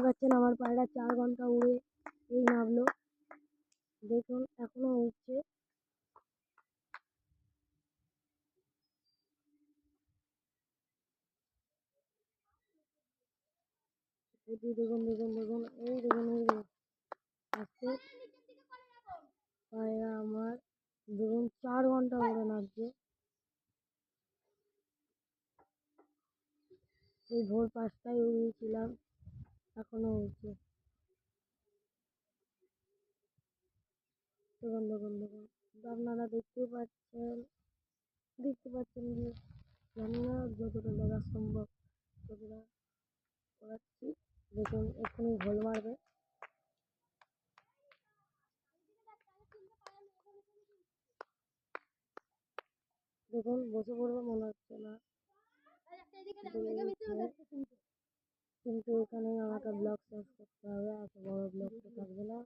পাচ্ছেন আমার পায়রা 4 ঘন্টা উড়ে এই নামলো। দেখুন এখনো উঠছে। দেখুন দেখুন দেখুন এই দেখুন এই দেখুন আজকে পায়রা আমার দেখুন 4 ঘন্টা উড়ে নামছে। সেই ভোর 5টায় উড়িয়েছিলাম, এখনো উঠছে। দেখুন দেখুন দেখুন আপনারা দেখতে পাচ্ছেন কি জানি না, যতটা দেখা সম্ভব ততটা করাচ্ছি। দেখুন এক্ষুনি ঘোল মারবে। দেখুন বসে পড়বে মনে হচ্ছে না, কিন্তু এখানে আমাকে ব্লগ শেষ করতে হবে, এত বড় ব্লগ তো থাকবে না।